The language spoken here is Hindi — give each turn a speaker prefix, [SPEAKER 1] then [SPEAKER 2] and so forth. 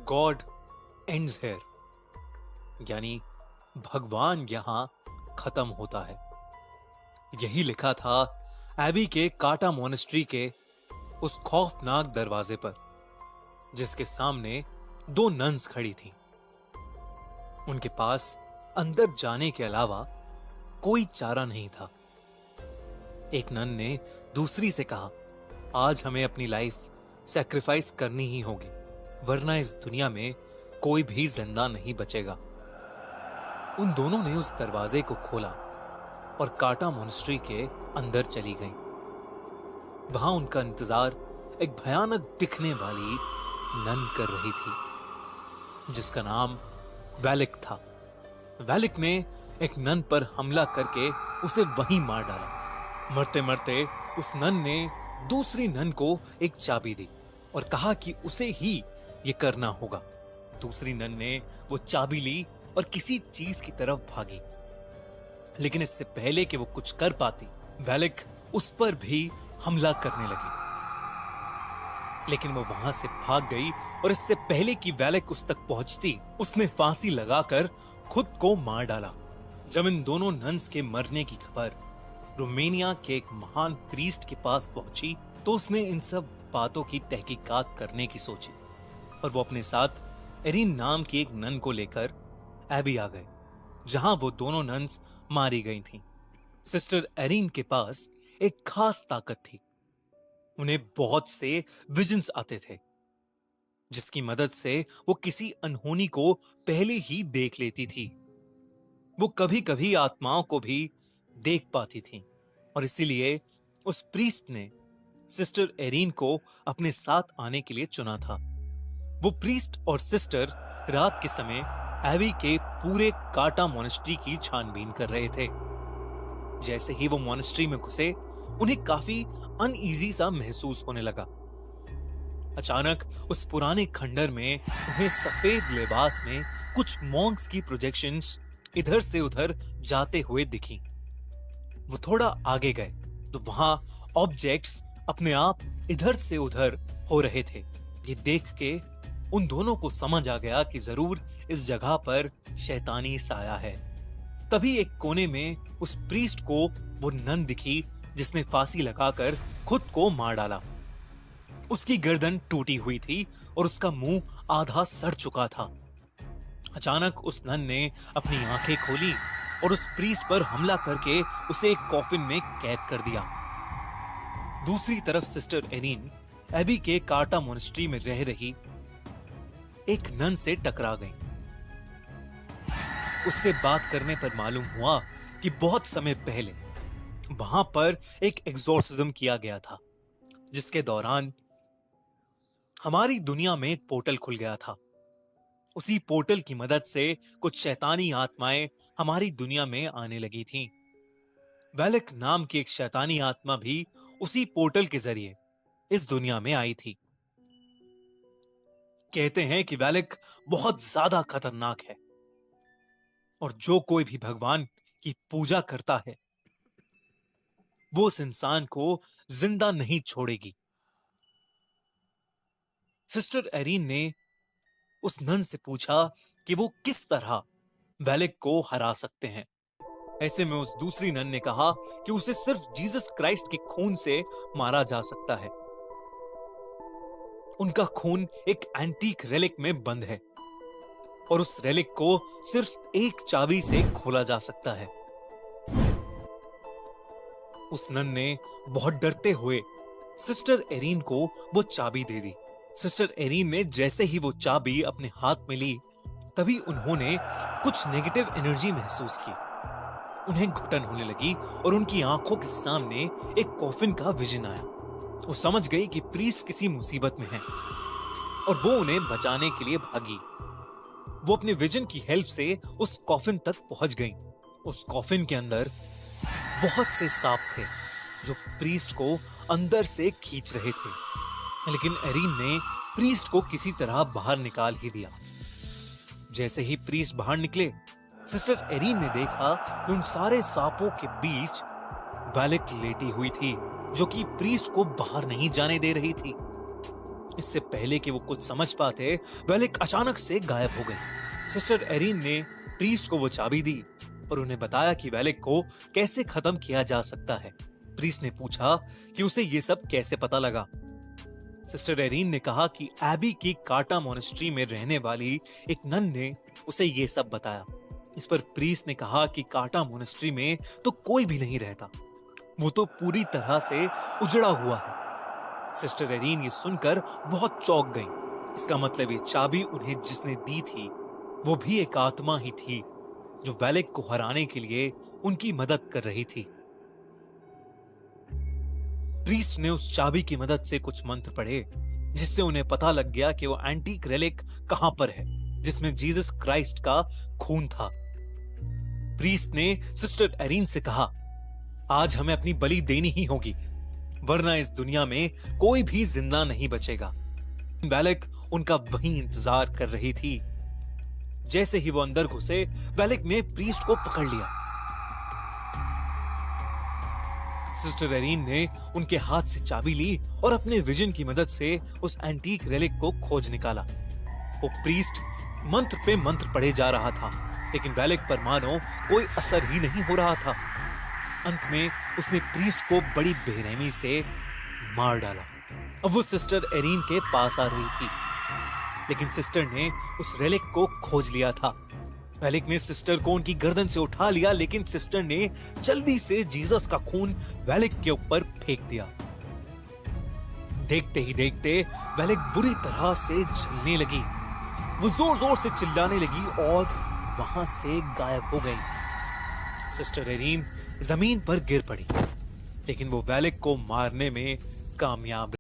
[SPEAKER 1] गॉड एंड्स हेयर, यानी भगवान यहां खत्म होता है। यही लिखा था एबी के काटा मोनेस्ट्री के उस खौफनाक दरवाजे पर, जिसके सामने दो नन्स खड़ी थीं। उनके पास अंदर जाने के अलावा कोई चारा नहीं था। एक नन ने दूसरी से कहा, आज हमें अपनी लाइफ सैक्रिफाइस करनी ही होगी, वरना इस दुनिया में कोई भी जिंदा नहीं बचेगा। उन दोनों ने उस दरवाजे को खोला और काटा मोनेस्ट्री के अंदर चली गईं। वहां उनका इंतजार एक भयानक दिखने वाली नन कर रही थी, जिसका नाम वैलिक था। वैलिक ने एक नन पर हमला करके उसे वहीं मार डाला। मरते मरते उस नन ने दूसरी नन को एक चाबी दी और कहा कि उसे ही ये करना होगा। दूसरी नन ने वो चाबी ली और किसी चीज की तरफ भागी, लेकिन इससे पहले कि वो कुछ कर पाती, वैलिक उस पर भी हमला करने लगी। लेकिन वो वहां से भाग गई और इससे पहले कि वैलिक उस तक पहुंचती, उसने फांसी लगाकर खुद को मार डाला। जब इन दोनों नन्स के मरने की खबर रोमानिया के एक महान प्रीस्ट के पास पहुंची, तो उसने इन सब बातों की तहकीकात करने की सोची और वो अपने साथ एरिन नाम की एक नन को लेकर एबी आ गए, जहां वो दोनों नन्स मारी गई थीं। सिस्टर एरिन के पास एक खास ताकत थी। उन्हें बहुत से विजन्स आते थे, जिसकी मदद से वो किसी अनहोनी को पहले ही देख लेती थी। वो कभी कभी आत्माओं को भी देख पाती थी और इसीलिए उस प्रीस्ट ने सिस्टर एरिन को अपने साथ आने के लिए चुना था। वो प्रीस्ट और सिस्टर रात के समय एबी के पूरे काटा मोनेस्ट्री की छानबीन कर रहे थे। जैसे ही वो मोनेस्ट्री में घुसे, उन्हें काफी अनईजी सा महसूस होने लगा। अचानक उस पुराने खंडर में उन्हें सफेद लिबास में कुछ मॉन्क्स की प्रोजेक्शंस इधर से उधर जाते हुए दिखी। वो थोड़ा आगे गए तो वहां ऑब्जेक्ट्स अपने आप इधर से उधर हो रहे थे। ये देख के उन दोनों को समझ आ गया कि जरूर इस जगह पर शैतानी साया है। तभी एक कोने में उस प्रीस्ट को वो नन दिखी जिसने फांसी लगाकर खुद को मार डाला। उसकी गर्दन टूटी हुई थी और उसका मुंह आधा सड़ चुका था। अचानक उस नन ने अपनी आंखें खोली और उस प्रीस्ट पर हमला करके उसे एक कॉफिन में कैद कर दिया। दूसरी तरफ सिस्टर एरिन एबी के काटा मोनेस्ट्री में रह रही एक नन से टकरा गई। उससे बात करने पर मालूम हुआ कि बहुत समय पहले वहां पर एक एग्जॉर्सिज्म किया गया था, जिसके दौरान हमारी दुनिया में एक पोर्टल खुल गया था। उसी पोर्टल की मदद से कुछ शैतानी आत्माएं हमारी दुनिया में आने लगी थीं। वैलिक नाम की एक शैतानी आत्मा भी उसी पोर्टल के जरिए इस दुनिया में आई थी। कहते हैं कि वैलिक बहुत ज्यादा खतरनाक है और जो कोई भी भगवान की पूजा करता है, वो उस इंसान को जिंदा नहीं छोड़ेगी। सिस्टर एरिन ने उस नन से पूछा कि वो किस तरह वैलिक को हरा सकते हैं। ऐसे में उस दूसरी नन ने कहा कि उसे सिर्फ जीसस क्राइस्ट के खून से मारा जा सकता है। उनका खून एक एंटीक रेलिक में बंद है और उस रेलिक को सिर्फ एक चाबी से खोला जा सकता है। उस नन ने बहुत डरते हुए सिस्टर एरिन को वो चाबी दे दी। सिस्टर एरिन ने जैसे ही वो चाबी अपने हाथ में ली, तभी उन्होंने कुछ नेगेटिव एनर्जी महसूस की। उन्हें घुटन होने लगी और उनकी आंखों के सामने एक कॉफिन का विजन आया। वो समझ गई कि प्रीस्ट किसी मुसीबत में है और वो उन्हें बचाने के लिए भागी। वो अपने विजन की हेल्प से उस कॉफिन तक पहुंच गई। उस कॉफिन के अंदर बहुत से सांप थे जो प्रीस्ट को अंदर से खींच रहे थे, लेकिन एरिन ने प्रीस्ट को किसी तरह बाहर निकाल ही दिया। जैसे ही प्रीस्ट बाहर निकले, सिस्टर एरिन ने देखा कि उन सारे सांपों के बीच वैलिक लेटी हुई थी, जो कि प्रीस्ट को बाहर नहीं जाने दे रही थी। इससे पहले कि वो कुछ समझ पाते, वेलिक अचानक से गायब हो गई। सिस्टर एरिन ने प्रीस्ट को वो चाबी दी और उन्हें बताया कि वेलिक को कैसे खत्म किया जा सकता है। प्रीस्ट ने पूछा कि उसे ये सब कैसे पता लगा। सिस्टर एरिन ने कहा कि एबी की काटा मोनेस्ट्री में रहने वाली एक नन ने उसे ये सब बताया। इस पर प्रीस्ट ने कहा कि काटा मोनेस्ट्री में तो कोई भी नहीं रहता, वो तो पूरी तरह से उजड़ा हुआ है। सिस्टर एरिन ये सुनकर बहुत चौंक गई। इसका मतलब ये चाबी उन्हें जिसने दी थी वो भी एक आत्मा ही थी जो वेलिक को हराने के लिए उनकी मदद कर रही थी। प्रीस्ट ने उस चाबी की मदद से कुछ मंत्र पढ़े जिससे उन्हें पता लग गया कि वो एंटीक रेलिक कहां पर है जिसमें जीसस क्राइस्ट का खून था। प्रीस्ट ने सिस्टर एरिन से कहा, आज हमें अपनी बलि देनी ही होगी, वरना इस दुनिया में कोई भी जिंदा नहीं बचेगा। वेलिक उनका वहीं इंतजार कर रही थी। जैसे ही वो अंदर घुसे, वेलिक ने प्रीस्ट को पकड़ लिया। सिस्टर एरिन ने उनके हाथ से चाबी ली और अपने विजन की मदद से उस एंटीक रेलिक को खोज निकाला। वो प्रीस्ट मंत्र पे मंत्र पढ़े जा रहा था, लेकिन वेलिक पर मानो कोई असर ही नहीं हो रहा था। अंत में उसने प्रीस्ट को बड़ी बेरहमी से मार डाला। अब वो सिस्टर एरिन के पास आ रही थी, लेकिन सिस्टर ने उस रेलिक को खोज लिया था। वेलिक ने सिस्टर को उनकी गर्दन से उठा लिया, लेकिन सिस्टर ने जल्दी से जीसस का खून वेलिक के ऊपर फेंक दिया। देखते ही देखते वेलिक बुरी तरह से जलने लगी। वो जोर जोर से चिल्लाने लगी और वहां से गायब हो गई। सिस्टर एरिन जमीन पर गिर पड़ी, लेकिन वो वेलिक को मारने में कामयाब